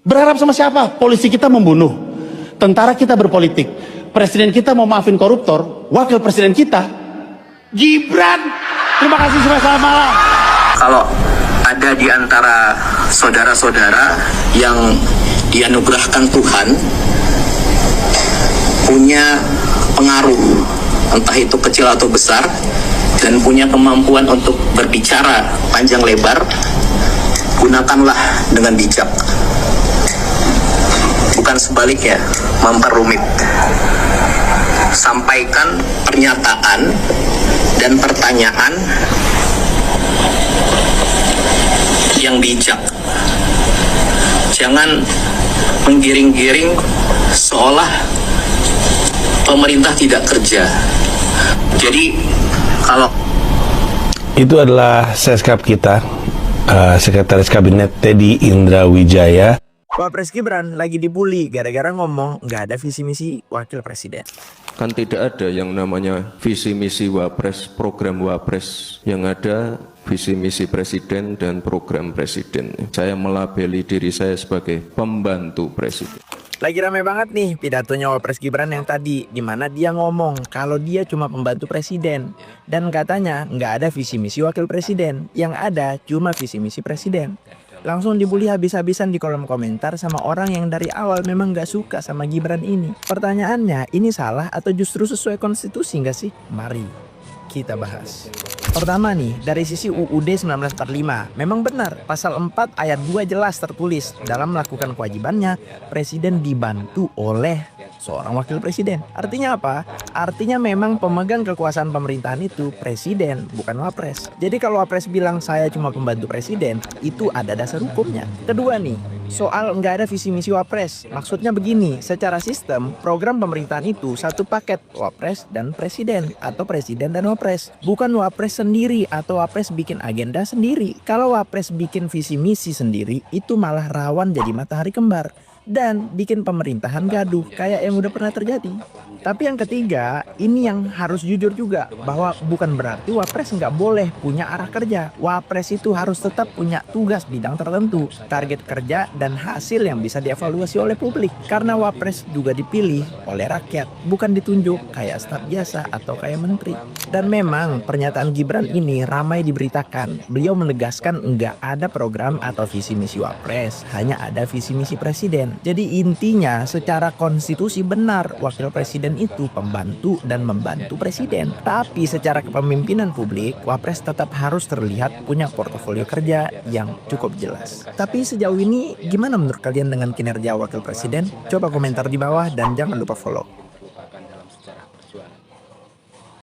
Berharap sama siapa? Polisi kita membunuh, tentara kita berpolitik, presiden kita mau maafin koruptor, wakil presiden kita Gibran. Terima kasih semua, selamat malam. Kalau ada di antara saudara-saudara yang dianugerahkan Tuhan punya pengaruh, entah itu kecil atau besar, dan punya kemampuan untuk berbicara panjang lebar, gunakanlah dengan bijak. Bukan sebaliknya, memperumit. Sampaikan pernyataan dan pertanyaan yang bijak. Jangan menggiring-giring seolah pemerintah tidak kerja. Jadi kalau itu adalah seskap kita, Sekretaris Kabinet Teddy Indra Wijaya. Wapres Gibran lagi dibully gara-gara ngomong nggak ada visi misi wakil presiden. Kan tidak ada yang namanya visi misi wapres, program wapres. Yang ada visi misi presiden dan program presiden. Saya melabeli diri saya sebagai pembantu presiden. Lagi rame banget nih pidatonya Wapres Gibran yang tadi, di mana dia ngomong kalau dia cuma pembantu presiden dan katanya nggak ada visi misi wakil presiden, yang ada cuma visi misi presiden. Langsung dibully habis-habisan di kolom komentar sama orang yang dari awal memang gak suka sama Gibran ini. Pertanyaannya, ini salah atau justru sesuai konstitusi gak sih? Mari kita bahas. Pertama nih, dari sisi UUD 1945, memang benar pasal 4 ayat 2 jelas tertulis dalam melakukan kewajibannya, presiden dibantu oleh seorang wakil presiden. Artinya apa? Artinya memang pemegang kekuasaan pemerintahan itu presiden, bukan wapres. Jadi kalau wapres bilang saya cuma pembantu presiden, itu ada dasar hukumnya. Kedua nih, soal nggak ada visi misi wapres. Maksudnya begini, secara sistem, program pemerintahan itu satu paket, wapres dan presiden, atau presiden dan wapres. Bukan wapres sendiri atau wapres bikin agenda sendiri. Kalau wapres bikin visi misi sendiri, itu malah rawan jadi matahari kembar dan bikin pemerintahan gaduh kayak yang udah pernah terjadi. Tapi yang ketiga, ini yang harus jujur juga, bahwa bukan berarti wapres nggak boleh punya arah kerja. Wapres itu harus tetap punya tugas bidang tertentu, target kerja dan hasil yang bisa dievaluasi oleh publik. Karena wapres juga dipilih oleh rakyat, bukan ditunjuk kayak staf biasa atau kayak menteri. Dan memang pernyataan Gibran ini ramai diberitakan. Beliau menegaskan nggak ada program atau visi misi wapres, hanya ada visi misi presiden. Jadi intinya secara konstitusi benar wakil presiden itu pembantu dan membantu presiden. Tapi secara kepemimpinan publik, wapres tetap harus terlihat punya portofolio kerja yang cukup jelas. Tapi sejauh ini gimana menurut kalian dengan kinerja wakil presiden? Coba komentar di bawah dan jangan lupa follow.